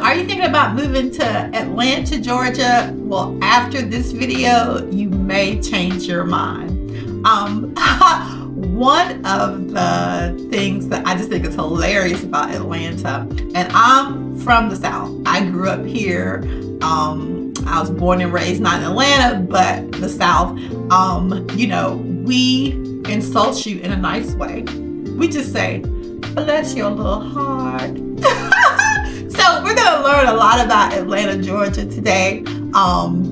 are you thinking about moving to Atlanta, Georgia? Well, after this video, you may change your mind. One of the things that I just think is hilarious about Atlanta, and I'm from the South. I grew up here. I was born and raised not in Atlanta, but the South. You know, we insult you in a nice way. We just say, bless your little heart. So we're gonna learn a lot about Atlanta, Georgia today.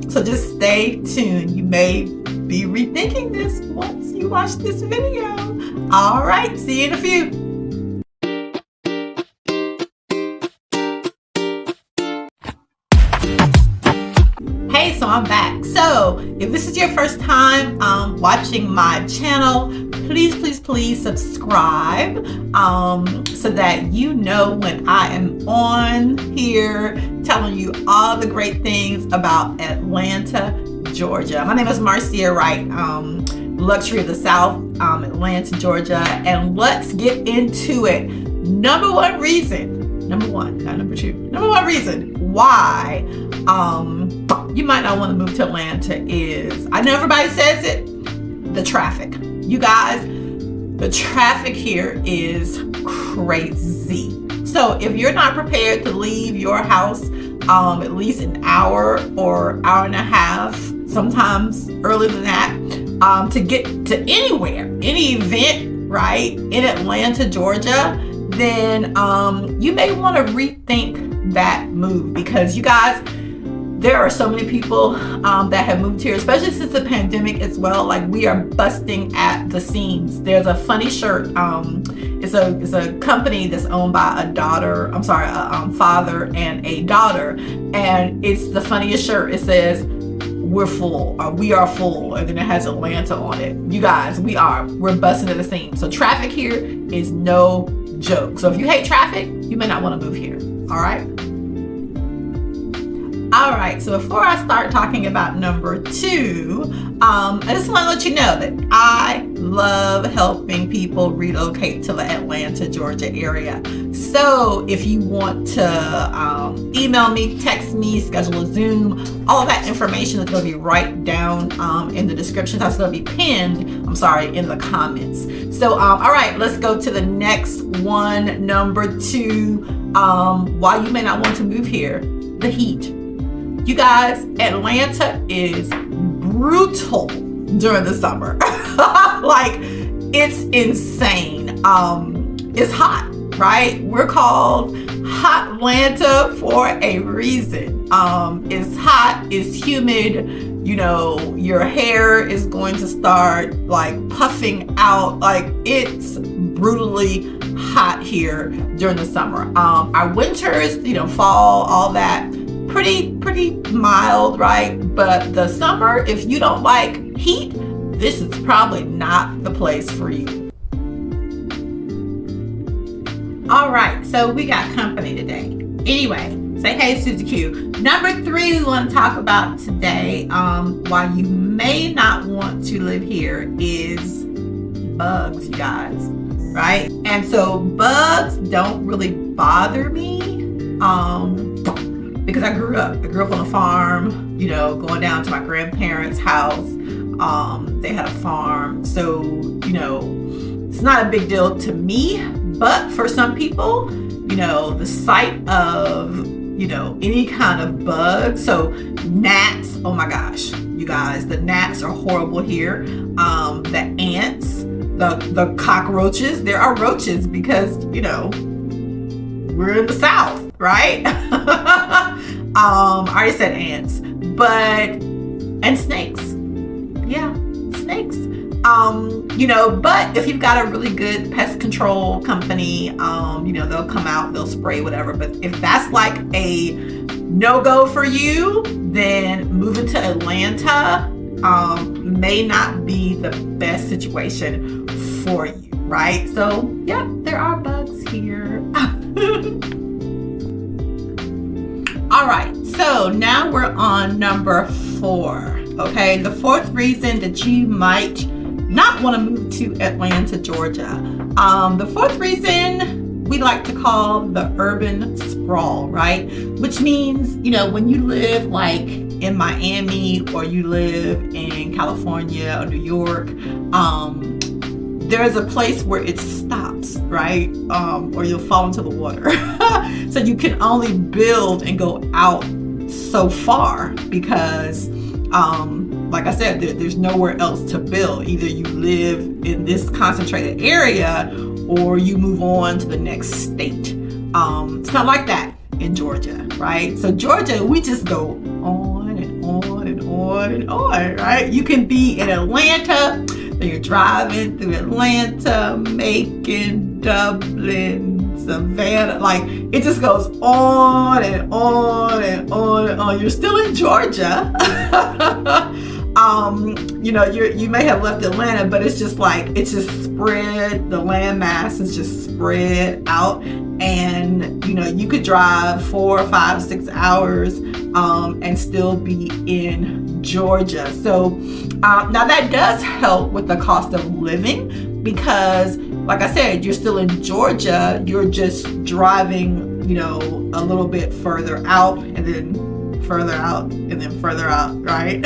So just stay tuned. You may be rethinking this once you watch this video. All right, see you in a few. Hey, so I'm back. So if this is your first time watching my channel, please subscribe so that you know when I am on here telling you all the great things about Atlanta, Georgia. My name is Marcia Wright, Luxury of the South, Atlanta, Georgia, and let's get into it. Number one reason why you might not want to move to Atlanta is, I know everybody says it, the traffic. You guys, the traffic here is crazy. So if you're not prepared to leave your house at least an hour or hour and a half, sometimes earlier than that, to get to anywhere, any event, right, in Atlanta, Georgia, then you may want to rethink that move, because you guys, there are so many people that have moved here, especially since the pandemic as well. Like, we are busting at the seams. There's a funny shirt. It's a company that's owned by a father and a daughter, and it's the funniest shirt. It says, "We're full," or "We are full," and then it has Atlanta on it. You guys, we're busting at the seams. So traffic here is no joke. So if you hate traffic, you may not want to move here. All right, so before I start talking about number two, I just want to let you know that I love helping people relocate to the Atlanta, Georgia area. So if you want to email me, text me, schedule a Zoom, all of that information is going to be right down in the description. That's going to be pinned, in the comments. So, all right, let's go to the next one. Number two, why you may not want to move here, the heat. You guys, Atlanta is brutal during the summer. Like, it's insane. It's hot, right? We're called Hot Atlanta for a reason. It's hot, it's humid, you know, your hair is going to start like puffing out. Like, it's brutally hot here during the summer. Our winters, you know, fall, all that, pretty mild, right? But the summer, if you don't like heat, this is probably not the place for you. All right, so we got company today. Anyway, say hey, Susie Q. Number three we want to talk about today, why you may not want to live here, is bugs, you guys, right? And so bugs don't really bother me, because I grew up on a farm, you know, going down to my grandparents' house. They had a farm, so, you know, it's not a big deal to me. But for some people, you know, the sight of, you know, any kind of bug, so gnats, oh my gosh, you guys, the gnats are horrible here. The ants, the cockroaches, there are roaches because, you know, we're in the South, right? I already said ants, and snakes. Yeah, snakes. You know, but if you've got a really good pest control company, you know, they'll come out, they'll spray, whatever. But if that's like a no-go for you, then moving to Atlanta may not be the best situation for you, right? So, yeah, there are bugs here. All right, so now we're on number four, okay? The fourth reason that you might not want to move to Atlanta, Georgia. The fourth reason we like to call the urban sprawl, right? Which means, when you live like in Miami or you live in California or New York, there's a place where it stops, right? Or you'll fall into the water. So you can only build and go out so far because, like I said, there's nowhere else to build. Either you live in this concentrated area or you move on to the next state. It's not like that in Georgia, right? So Georgia, we just go on and on and on and on, right? You can be in Atlanta, then you're driving through Atlanta, Macon, Dublin, Savannah, like it just goes on and on and on and on. You're still in Georgia. You may have left Atlanta, but it's just spread, the landmass is just spread out, and you could drive 4, 5, 6 hours and still be in Georgia. So now that does help with the cost of living because, like I said, you're still in Georgia, you're just driving a little bit further out and then further out and then further out, right?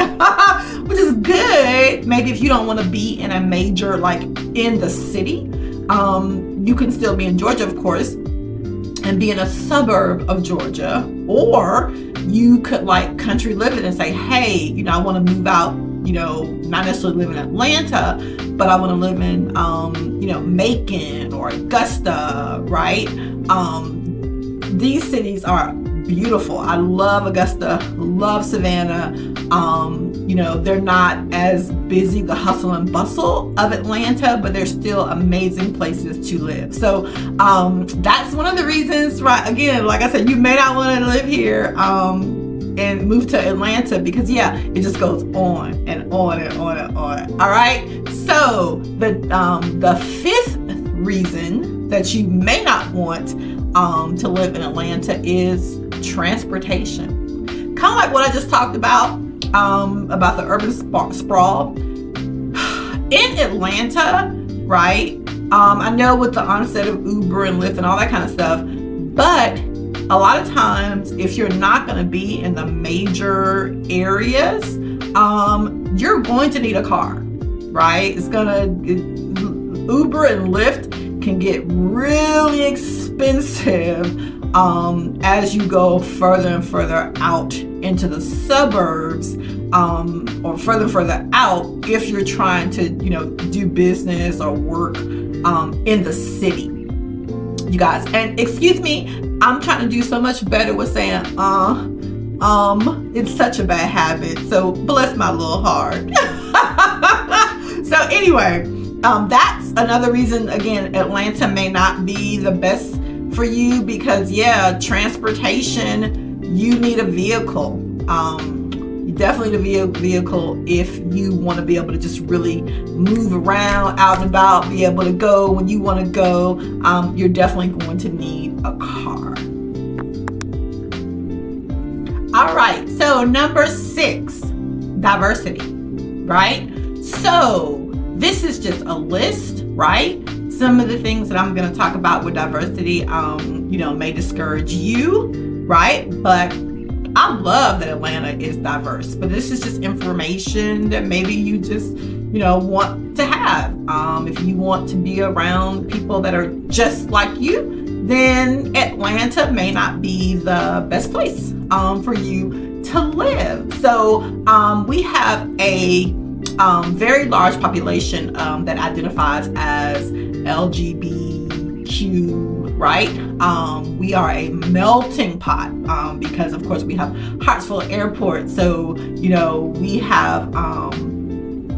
Which is good. Maybe if you don't want to be in a major, like in the city, you can still be in Georgia, of course, and be in a suburb of Georgia. Or you could like country live it and say, hey, I want to move out, not necessarily live in Atlanta, but I want to live in, Macon or Augusta, right? These cities are beautiful. I love Augusta, love Savannah. They're not as busy, the hustle and bustle of Atlanta, but they're still amazing places to live. So that's one of the reasons, right? Again, like I said, you may not want to live here and move to Atlanta because it just goes on and on and on and on. All right. So the fifth reason that you may not want to live in Atlanta is transportation. Kind of like what I just talked about the urban sprawl. In Atlanta, right? I know with the onset of Uber and Lyft and all that kind of stuff, but a lot of times if you're not going to be in the major areas, you're going to need a car, right? Uber and Lyft can get really expensive as you go further and further out into the suburbs, or further and further out if you're trying to, do business or work in the city. You guys, and excuse me, I'm trying to do so much better with saying it's such a bad habit, so bless my little heart. So anyway, that's another reason, again, Atlanta may not be the best for you because transportation, you need a vehicle. You definitely need a vehicle if you want to be able to just really move around, out and about, be able to go when you want to go. You're definitely going to need a car. All right, so number 6, diversity, right? So this is just a list, right? Some of the things that I'm going to talk about with diversity, may discourage you, right? But I love that Atlanta is diverse, but this is just information that maybe you just, want to have. If you want to be around people that are just like you, then Atlanta may not be the best place for you to live. So we have a very large population that identifies as LGBTQ, right? We are a melting pot because, of course, we have Hartsfield Airport. So, we have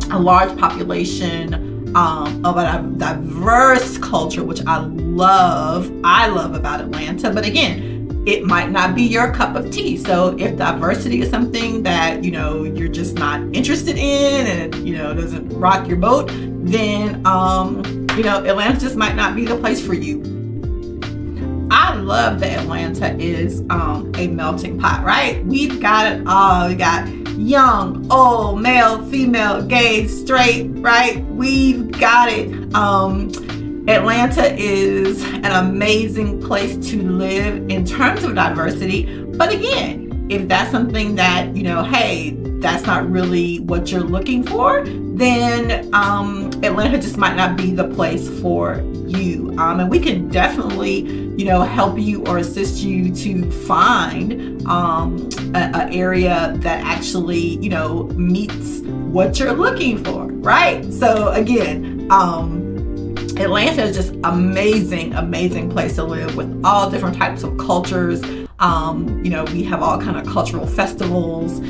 a large population of a diverse culture, which I love about Atlanta. But again, it might not be your cup of tea. So if diversity is something that, you're just not interested in and, doesn't rock your boat, then, Atlanta just might not be the place for you. I love that Atlanta is a melting pot, right? We've got it all. We got young, old, male, female, gay, straight, right? We've got it. Atlanta is an amazing place to live in terms of diversity. But again, if that's something that, hey, that's not really what you're looking for, then Atlanta just might not be the place for you. And we can definitely, help you or assist you to find an area that actually, meets what you're looking for, right? So again, Atlanta is just amazing place to live with all different types of cultures. We have all kind of cultural festivals,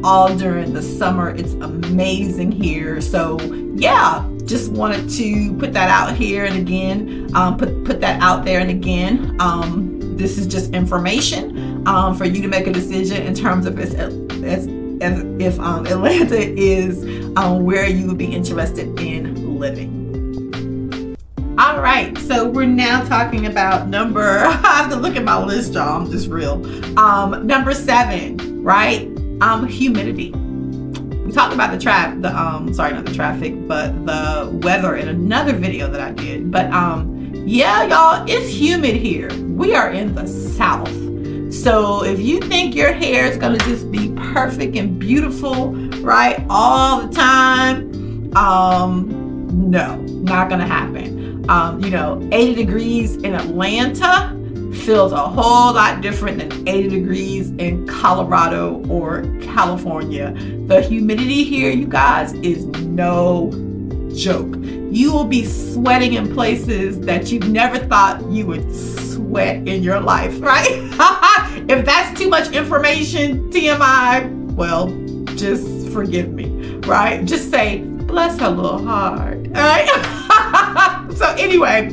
all during the summer. It's amazing here. So yeah, just wanted to put that out here. And again, put that out there. And again, this is just information for you to make a decision in terms of if Atlanta is where you would be interested in living. All right, so we're now talking about I have to look at my list, y'all. I'm just real. Number 7, right? Humidity. We talked about the weather in another video that I did. But yeah, y'all, it's humid here. We are in the South. So if you think your hair is gonna just be perfect and beautiful, right, all the time, no, not gonna happen. 80 degrees in Atlanta feels a whole lot different than 80 degrees in Colorado or California. The humidity here, you guys, is no joke. You will be sweating in places that you never thought you would sweat in your life, right? If that's too much information, TMI, well, just forgive me, right? Just say, bless her little heart, all right? So anyway,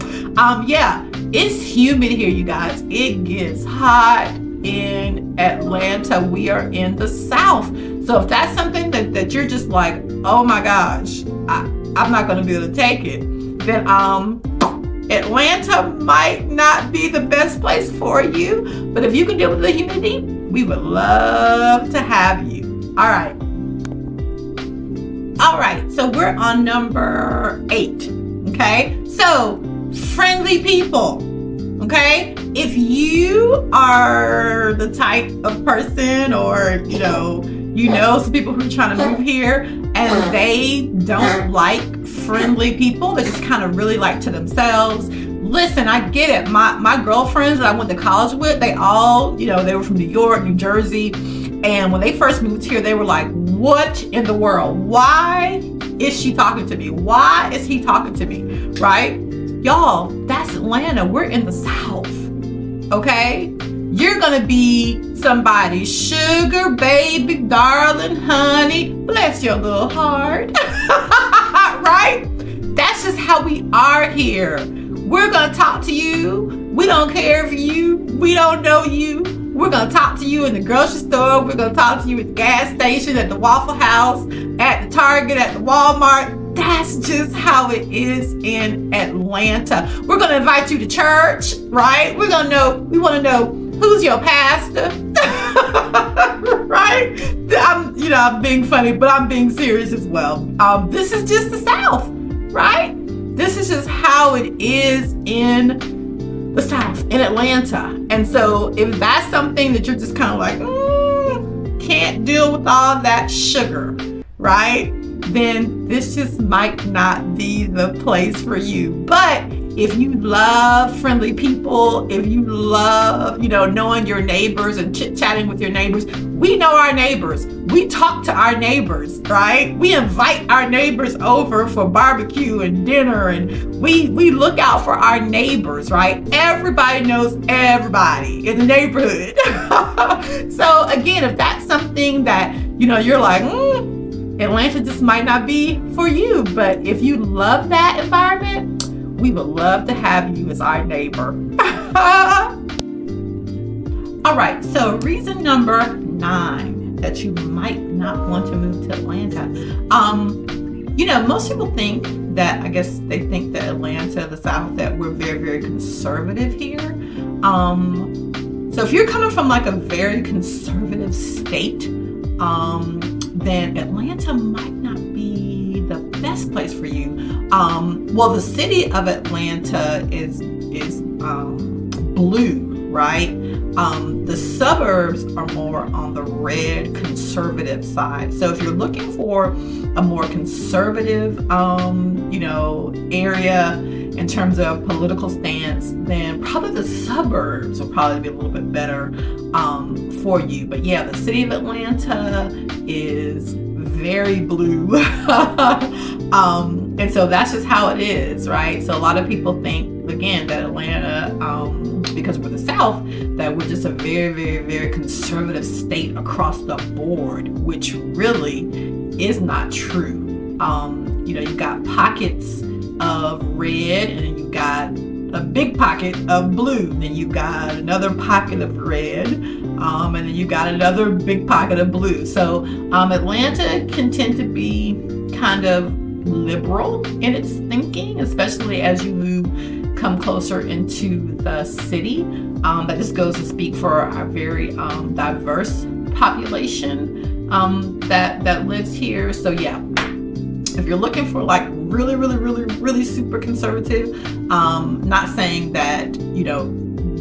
yeah, it's humid here, you guys. It gets hot in Atlanta. We are in the South. So if that's something that you're just like, oh my gosh, I'm not going to be able to take it, then Atlanta might not be the best place for you. But if you can deal with the humidity, we would love to have you. All right, so we're on number 8. Okay, so friendly people. Okay, if you are the type of person, or some people who are trying to move here and they don't like friendly people, they just kind of really like to themselves. Listen, I get it. My girlfriends that I went to college with, they all, they were from New York, New Jersey, and when they first moved here, they were like, what in the world? Why is she talking to me? Why is he talking to me? Right? Y'all, that's Atlanta. We're in the South. Okay? You're gonna be somebody's sugar baby, darling, honey. Bless your little heart. Right? That's just how we are here. We're gonna talk to you. We don't care for you. We don't know you. We're going to talk to you in the grocery store. We're going to talk to you at the gas station, at the Waffle House, at the Target, at the Walmart. That's just how it is in Atlanta. We're going to invite you to church, right? We want to know who's your pastor, right? I'm being funny, but I'm being serious as well. This is just the South, right? This is just how it is in the South, in Atlanta. And so if that's something that you're just kind of like, can't deal with all that sugar, right? Then this just might not be the place for you. But if you love friendly people, if you love, knowing your neighbors and chit-chatting with your neighbors, we know our neighbors. We talk to our neighbors, right? We invite our neighbors over for barbecue and dinner, and we look out for our neighbors, right? Everybody knows everybody in the neighborhood. So again, if that's something that, you're like, Atlanta just might not be for you, but if you love that environment, we would love to have you as our neighbor. All right, so reason number 9 that you might not want to move to Atlanta. Most people think that, they think that Atlanta, the South, that we're very, very conservative here. So if you're coming from like a very conservative state, then Atlanta might not be the best best place for you. Well, the city of Atlanta is blue, right? The suburbs are more on the red conservative side. So if you're looking for a more conservative, area in terms of political stance, then probably the suburbs will probably be a little bit better for you. But yeah, the city of Atlanta is very blue. And so that's just how it is, right? So a lot of people think, again, that Atlanta, because we're the South, that we're just a very, very, very conservative state across the board, which really is not true. You've got pockets of red, and then you've got a big pocket of blue, then you've got another pocket of red, and then you've got another big pocket of blue. So Atlanta can tend to be kind of liberal in its thinking, especially as you come closer into the city. That just goes to speak for our very diverse population that lives here. So yeah, if you're looking for like really, really, really, really super conservative, not saying that,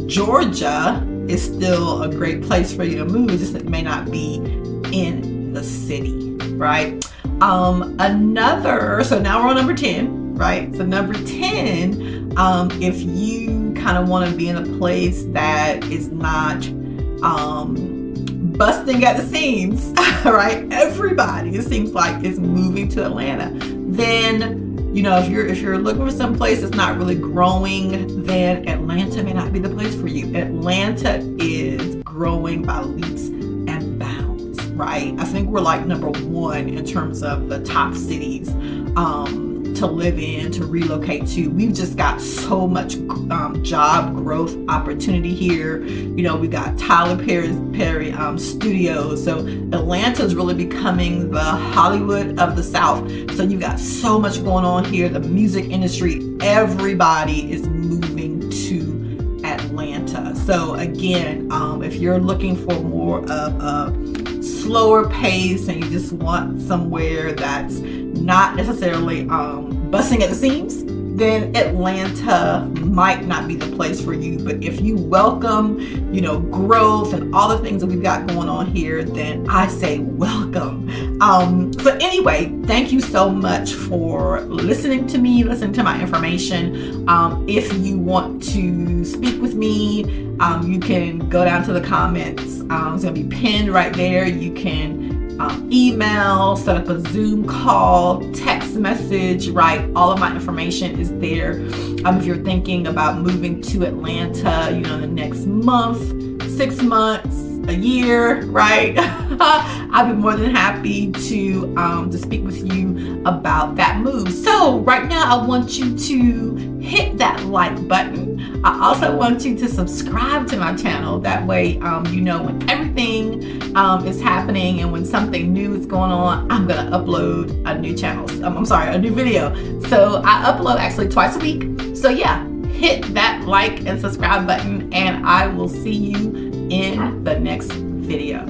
Georgia is still a great place for you to move, just it may not be in the city, right? So now we're on number 10, right? So number 10, if you kind of want to be in a place that is not busting at the seams, right? Everybody, it seems like, is moving to Atlanta. Then, if you're looking for some place that's not really growing, then Atlanta may not be the place for you. Atlanta is growing by leaps and bounds, right? I think we're like number 1 in terms of the top cities to live in, to relocate to. We've just got so much job growth opportunity here. We got Tyler Perry studios. So Atlanta is really becoming the Hollywood of the South. So you've got so much going on here. The music industry, everybody is moving to Atlanta. So again, if you're looking for more of a slower pace and you just want somewhere that's not necessarily busting at the seams, then Atlanta might not be the place for you. But if you welcome, growth and all the things that we've got going on here, then I say welcome. So anyway, thank you so much for listening to me, listening to my information. If you want to speak with me, you can go down to the comments. It's going to be pinned right there. You can email, set up a Zoom call, text message, right? All of my information is there. If you're thinking about moving to Atlanta, in the next month, 6 months, a year, right? I'd be more than happy to speak with you about that move. So right now, I want you to hit that like button. I also want you to subscribe to my channel. That way, when everything is happening and when something new is going on, I'm gonna upload a new video. So I upload actually twice a week. So yeah, hit that like and subscribe button, and I will see you in the next video.